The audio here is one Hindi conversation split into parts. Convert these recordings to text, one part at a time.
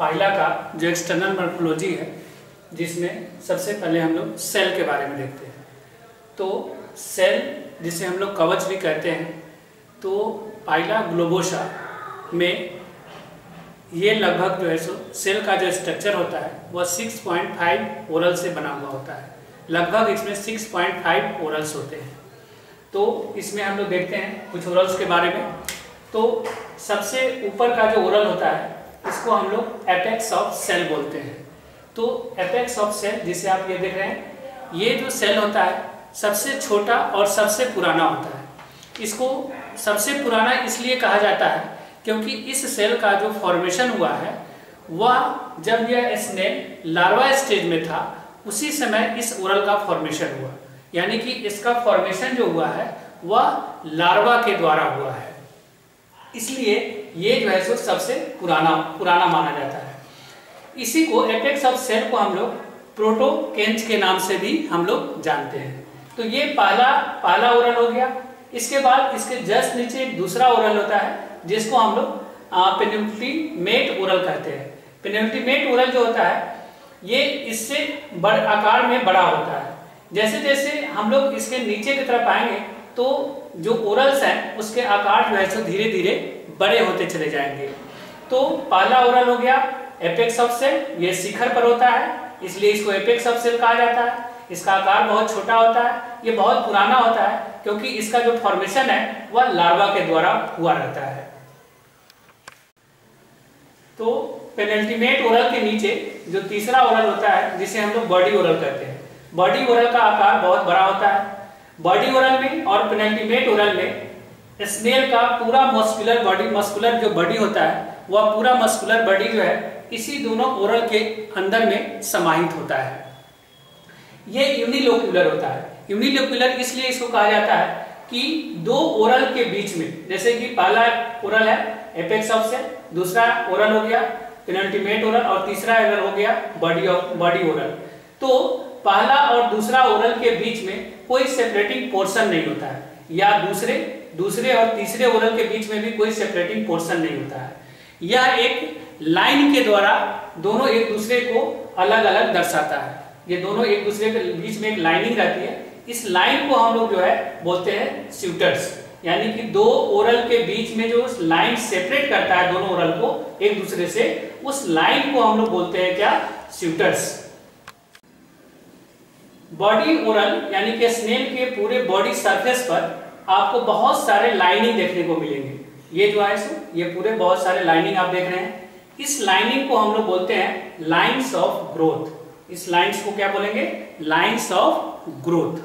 पाइला का जो एक्सटर्नल मॉर्फोलॉजी है, जिसमें सबसे पहले हम लोग सेल के बारे में देखते हैं। तो सेल जिसे हम लोग कवच भी कहते हैं, तो पाइला ग्लोबोसा में ये लगभग जो है सो सेल का जो स्ट्रक्चर होता है वह 6.5 ओरल से बना हुआ होता है। लगभग इसमें 6.5 ओरल्स होते हैं। तो इसमें हम लोग देखते हैं कुछ ओरल्स के बारे में। तो सबसे ऊपर का जो ओरल होता है इसको हम लोग एपेक्स ऑफ सेल बोलते हैं। तो एपेक्स ऑफ सेल जिसे आप ये देख रहे हैं, ये जो सेल होता है सबसे छोटा और सबसे पुराना होता है। इसको सबसे पुराना इसलिए कहा जाता है क्योंकि इस सेल का जो फॉर्मेशन हुआ है वह जब यह स्नेल लार्वा स्टेज में था उसी समय इस ओरल का फॉर्मेशन हुआ, यानी कि इसका फॉर्मेशन जो हुआ है वह लार्वा के द्वारा हुआ है, इसलिए ये जो है सो सबसे पुराना माना जाता है। इसी को एपेक्स ऑफ सेल को हम लोग प्रोटोकेंच के नाम से भी हम लोग जानते हैं। तो ये पहला ओरल हो गया। इसके बाद इसके जस्ट नीचे एक दूसरा ओरल होता है जिसको हम लोग पेनिट्यूमेट ओरल कहते हैं। पेनिट्यूमेट ओरल जो होता है ये इससे बड़ आकार में बड़ा होता है। जैसे जैसे हम लोग इसके नीचे की तरफ आएंगे तो जो ओरल्स हैं उसके आकार जो है सो धीरे धीरे बड़े होते चले जाएंगे। तो पहला ओरल हो गया एपेक्स ऑफ सेल, ये शिखर पर होता है इसलिए इसको एपेक्स ऑफ सेल कहा जाता है। इसका आकार बहुत छोटा होता है, ये बहुत पुराना होता है क्योंकि इसका जो फॉर्मेशन है वह लार्वा के द्वारा हुआ रहता है। तो पेनिट्यूमेट ओरल के नीचे जो तीसरा ओरल होता है जिसे हम लोग बॉडी ओरल कहते हैं। बॉडी ओरल का आकार बहुत बड़ा होता है। बॉडी ओरल में और पेनिट्यूमेट ओरल में स्नेल का पूरा मस्कुलर जो बॉडी होता है वह पूरा मस्कुलर बॉडी जो है इसी दोनों ओरल के अंदर में समाहित होता है। ये यूनिलोक्यूलर होता है। यूनिलोक्यूलर इसलिए इसको कहा जाता है कि दो ओरल के बीच में, जैसे कि पहला ओरल है एपेक्स ऑफ सेल, दूसरा ओरल हो गया पेनिट्यूमेट ओरल और तीसरा ओरल हो गया बॉडी ओरल। तो पहला और दूसरा ओरल के बीच में कोई सेपरेटिंग पोर्शन नहीं होता है, या दूसरे और तीसरे ओरल के बीच में भी कोई सेपरेटिंग पोर्शन नहीं होता है। यह एक लाइन के द्वारा दोनों एक दूसरे को अलग अलग दर्शाता है। ये दोनों एक दूसरे के बीच में एक लाइनिंग रहती है। इस लाइन को हम लोग जो है बोलते हैं स्यूटर्स, यानी कि दो ओरल के बीच में जो लाइन सेपरेट करता है दोनों ओरल को एक दूसरे से, उस लाइन को हम लोग बोलते हैं क्या? स्यूटर्स। बॉडी ओरल यानी कि स्नेल के पूरे बॉडी सरफेस पर आपको बहुत सारे लाइनिंग देखने को मिलेंगे। ये जो है सो ये पूरे बहुत सारे लाइनिंग आप देख रहे हैं। इस लाइनिंग को हम लोग बोलते हैं लाइंस ऑफ ग्रोथ। इस लाइंस को क्या बोलेंगे? Lines of growth.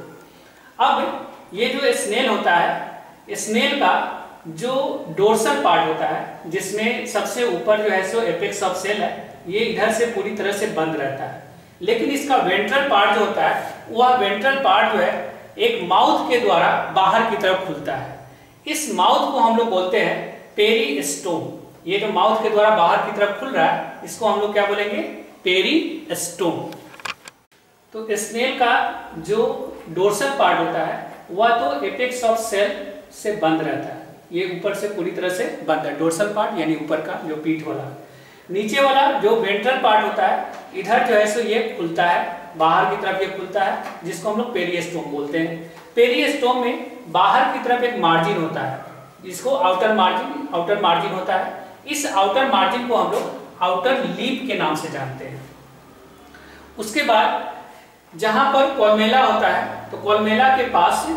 अब ये जो स्नेल होता है, स्नेल का जो डोर्सल पार्ट होता है जिसमें सबसे ऊपर जो है सो एपेक्स ऑफ सेल है, ये इधर से पूरी तरह से बंद रहता है। लेकिन इसका वेंट्रल पार्ट जो होता है वह वेंट्रल पार्ट जो है एक माउथ के द्वारा बाहर की तरफ खुलता है। इस माउथ को हम लोग बोलते हैं पेरिस्टोम। ये जो माउथ के द्वारा बाहर की तरफ खुल रहा है इसको हम लोग क्या बोलेंगे? पेरिस्टोम। तो स्नेल का जो डोर्सल पार्ट होता है वह तो एपेक्स ऑफ सेल से बंद रहता है। ये ऊपर से पूरी तरह से बंद है डोर्सल पार्ट, यानी ऊपर का जो पीठ वाला। नीचे वाला जो वेंट्रल पार्ट होता है इधर जो है सो ये खुलता है, बाहर की तरफ ये खुलता है, जिसको हम लोग पेरिस्टोम बोलते हैं। पेरिस्टोम में बाहर की तरफ एक मार्जिन होता है जिसको आउटर मार्जिन होता है। इस आउटर मार्जिन को हम लोग आउटर लीप के नाम से जानते हैं। उसके बाद जहां पर कॉलमेला होता है तो कॉलमेला के पास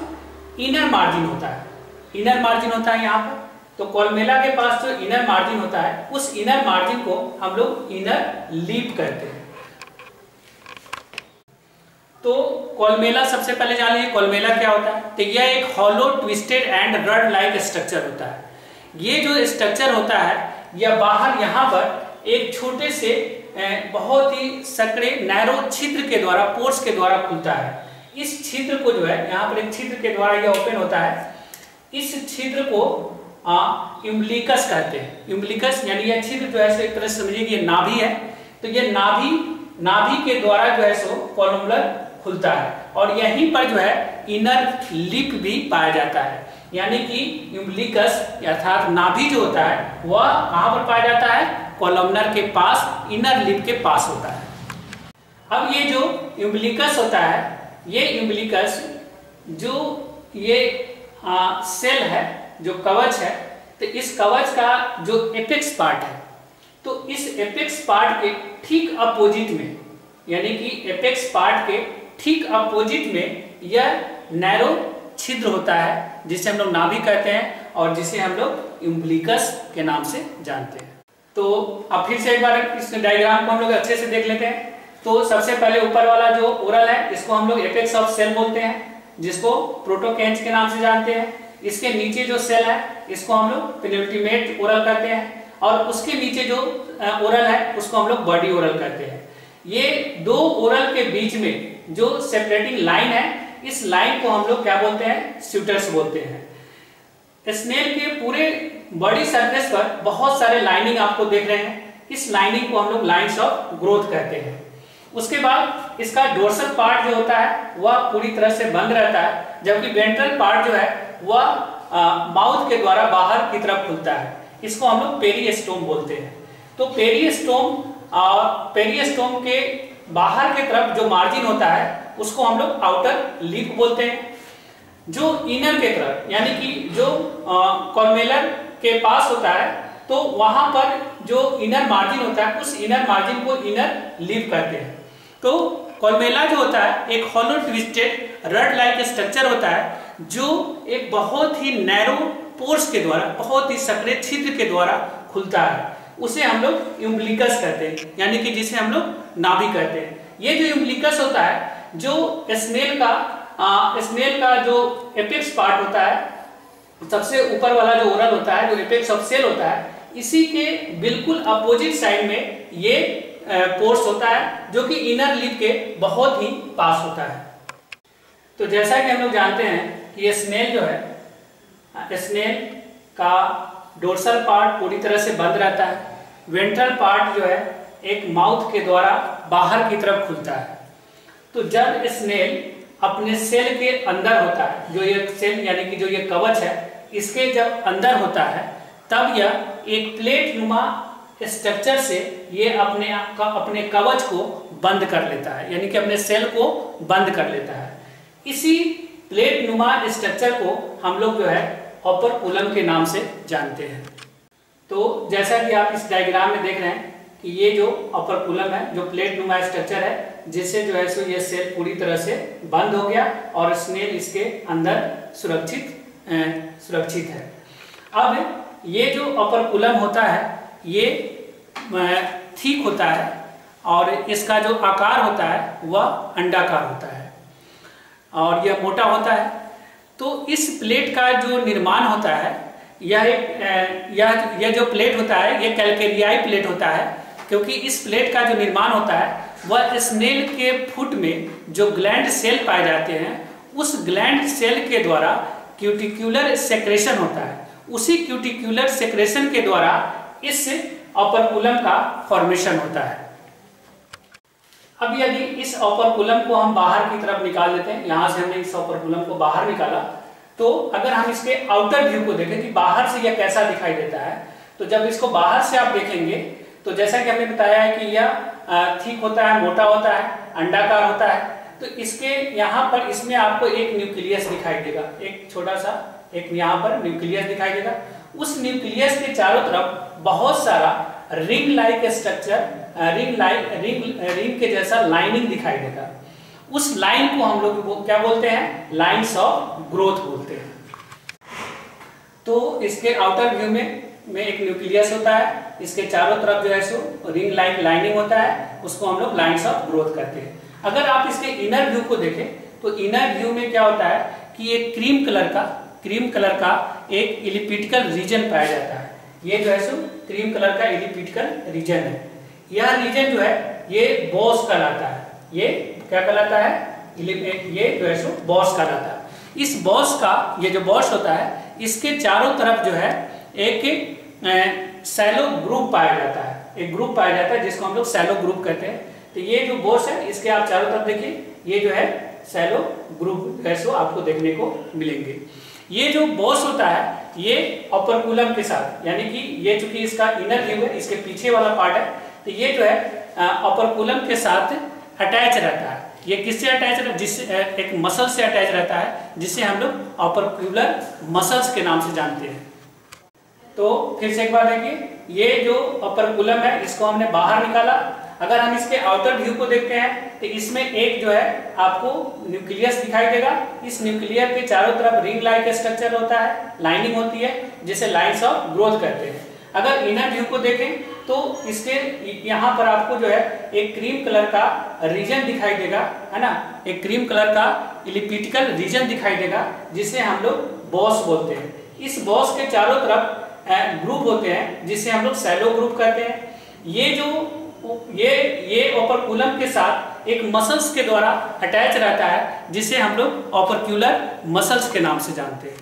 इनर मार्जिन होता है। इनर मार्जिन होता है यहाँ पर, तो कॉलमेला के पास जो इनर मार्जिन होता है उस इनर मार्जिन को हम लोग इनर लीप कहते हैं। तो कॉलमेला सबसे पहले जान लीजिए कॉलमेला क्या होता है। तो यह एक hollow twisted and rod like structure होता है। ये जो स्ट्रक्चर होता है यह बाहर यहाँ पर एक छोटे से बहुत ही सकड़े नैरो छिद्र के द्वारा, पोर्स के द्वारा खुलता है। इस छिद्र को जो है यहाँ पर एक छिद्र के द्वारा यह ओपन होता है। इस छिद्र को यूम्बिलिकस कहते हैं। यूम्बिलिकस यानी यह छिद्र जो है सो एक तरह से समझिए कि ये नाभि है। तो ये नाभि के द्वारा जो है सो कॉलमुलर खुलता है। और यहीं पर जो है इनर लिप भी पाया जाता है, यानी कि यूम्बिलिकस अर्थात नाभि जो होता है वह कहाँ पर पाया जाता है, कॉलमनर के पास, इनर लिप के पास होता है। अब ये जो यूम्बिलिकस होता है, ये यूम्बिलिकस जो ये सेल है, जो कवच है, तो इस कवच का जो एपेक्स पार्ट है, तो इस एपेक्स पार्ट के ठीक अपोजिट में, यानी कि एपेक्स पार्ट के ठीक अपोजिट में यह नैरो छिद्र होता है जिसे हम लोग नाभि कहते हैं और जिसे हम लोग यूम्बिलिकस के नाम से जानते हैं। तो अब फिर से एक बार इस डायग्राम को हम लोग अच्छे से देख लेते हैं। तो सबसे पहले ऊपर वाला जो ओरल है इसको हम लोग एपेक्स ऑफ सेल बोलते हैं, जिसको प्रोटोकेंच के नाम से जानते हैं। इसके नीचे जो सेल है इसको हम लोग पेनिल्टिमेट ओरल कहते हैं, और उसके नीचे जो ओरल है उसको हम लोग बॉडी ओरल कहते हैं। ये दो ओरल के बीच में जो सेपरेटिंग लाइन है, इस लाइन को हम लोग क्या बोलते हैं, स्यूटर्स बोलते हैं। स्नेल के पूरे बॉडी सरफेस पर बहुत सारे लाइनिंग आपको देख रहे हैं, इस लाइनिंग को हम लोग लाइंस ऑफ ग्रोथ कहते हैं। उसके बाद इसका डोर्सल पार्ट जो होता है वह पूरी तरह से बंद रहता है, जबकि वेंट्रल पार्ट जो है वह माउथ के द्वारा बाहर की तरफ खुलता है। इसको हम लोग पेरिस्टोम बोलते हैं। तो पेरिस्टोम के बाहर की तरफ जो मार्जिन होता है उसको हम लोग आउटर लिप बोलते हैं। जो इनर के तरफ, यानी कि जो कॉर्मेलर के पास होता है, तो वहां पर जो इनर मार्जिन होता है उस इनर मार्जिन को इनर लिप कहते हैं। तो कॉर्मेला जो होता है एक hollow twisted rod like structure होता है, जो एक बहुत ही नैरो पोर्स के द्वारा, बहुत ही संकरे छिद्र के द्वारा खुलता है। उसे हम लोग यूम्बिलिकस कहते हैं, यानी कि जिसे हम लोग नाभि कहते हैं। ये जो यूम्बिलिकस होता है, जो स्नेल का जो एपेक्स पार्ट होता है, सबसे ऊपर वाला जो ओरल होता है, जो एपेक्स ऑफ सेल होता है, इसी के बिल्कुल अपोजिट साइड में ये पोर्स होता है, जो कि इनर लिप के बहुत ही पास होता है। तो जैसा कि हम लोग जानते हैं कि ये स्नेल जो है, स्नेल का डोर्सल पार्ट पूरी तरह से बंद रहता है, वेंट्रल पार्ट जो है एक माउथ के द्वारा बाहर की तरफ खुलता है। तो जब स्नेल अपने सेल के अंदर होता है, जो ये सेल यानी कि जो ये कवच है, इसके जब अंदर होता है, तब यह एक प्लेट नुमा स्ट्रक्चर से ये अपने कवच को बंद कर लेता है, यानी कि अपने सेल को बंद कर लेता है। इसी प्लेट नुमा स्ट्रक्चर को हम लोग जो है ओपर्कुलम के नाम से जानते हैं। तो जैसा कि आप इस डायग्राम में देख रहे हैं कि ये जो ओपर्कुलम है, जो प्लेट नुमा स्ट्रक्चर है, जिससे जो है सो ये सेल पूरी तरह से बंद हो गया और स्नेल इसके अंदर सुरक्षित है। अब ये जो ओपर्कुलम होता है ये ठीक होता है और इसका जो आकार होता है वह अंडाकार होता है और यह मोटा होता है। तो इस प्लेट का जो निर्माण होता है, यह जो प्लेट होता है ये कैलकेरियाई प्लेट होता है, क्योंकि इस प्लेट का जो निर्माण होता है वह स्नेल के फुट में जो ग्लैंड सेल पाए जाते हैं, उस ग्लैंड सेल के द्वारा क्यूटिक्युलर सेक्रेशन होता है। उसी क्यूटिक्युलर सेक्रेशन के द्वारा इस ओपर्कुलम का फॉर्मेशन होता है। अब यदि इस ओपर्कुलम को हम बाहर की तरफ निकाल देते हैं, यहां से हमने इस ओपर्कुलम को बाहर निकाला, तो अगर हम इसके आउटर व्यू को देखें कि बाहर से यह कैसा दिखाई देता है, तो जब इसको बाहर से आप देखेंगे तो जैसा कि हमने बताया है कि यह ठीक होता है, मोटा होता है, अंडाकार होता है। तो इसके यहाँ पर इसमें आपको एक न्यूक्लियस दिखाई देगा, एक छोटा सा एक यहाँ पर न्यूक्लियस दिखाई देगा। उस न्यूक्लियस के चारों तरफ बहुत सारा रिंग लाइक स्ट्रक्चर, रिंग के जैसा लाइनिंग दिखाई देगा। उस लाइन को हम लोग क्या बोलते हैं, लाइंस ऑफ ग्रोथ बोलते हैं। तो इसके आउटर व्यू में एक न्यूक्लियस होता है, इसके चारों तरफ जो है सो रिंग लाइक लाइनिंग होता है, उसको हम लोग लाइंस ऑफ ग्रोथ करते हैं। अगर आप इसके इनर व्यू को देखें तो इनर व्यू में क्या होता है कि ये क्रीम कलर का एक इलिप्टिकल रीजन पाया जाता है। ये जो है सो क्रीम कलर का इलिप्टिकल रीजन है। यह रीजन जो है ये बॉस कहलाता है। ये क्या कहलाता है, ये जो है सो बॉस कहलाता है। इस बॉस का, ये जो बॉस होता है, इसके चारों तरफ जो है एक सैलो ग्रुप पाया जाता है, एक ग्रुप पाया जाता है जिसको हम लोग सैलो ग्रुप कहते हैं। तो ये जो बॉस है इसके आप चारों तरफ देखिए, ये जो है सैलो ग्रुप ऐसो आपको देखने को मिलेंगे। ये जो बॉस होता है ये ओपर्कुलम के साथ, यानी कि ये चूंकि इसका इनर व्यू है, इसके पीछे वाला पार्ट है, तो ये जो है ओपर्कुलम के साथ अटैच रहता है। ये किससे अटैच रहता है? जिससे एक मसल से अटैच रहता है, जिसे हम लोग ओपर्कुलर मसल्स के नाम से जानते हैं। तो फिर से एक बार देखिए, ये जो ओपर्कुलम है इसको हमने बाहर निकाला। अगर हम इसके आउटर व्यू को देखते हैं तो इसमें एक जो है आपको न्यूक्लियस दिखाई देगा। इस न्यूक्लियर के चारों तरफ रिंग लाइक स्ट्रक्चर होता है, लाइनिंग होती है, जिसे लाइंस ऑफ ग्रोथ कहते हैं। अगर इनर व्यू को देखें तो इसके यहाँ पर आपको जो है एक क्रीम कलर का रीजन दिखाई देगा, है ना, एक क्रीम कलर का इलिप्टिकल रीजन दिखाई देगा, जिसे हम लोग बॉस बोलते हैं। इस बॉस के चारों तरफ ग्रुप होते हैं, जिसे हम लोग सैलो ग्रुप कहते हैं। ये ओपर्कुलम के साथ एक मसल्स के द्वारा अटैच रहता है, जिसे हम लोग ओपर्क्यूलर मसल्स के नाम से जानते हैं।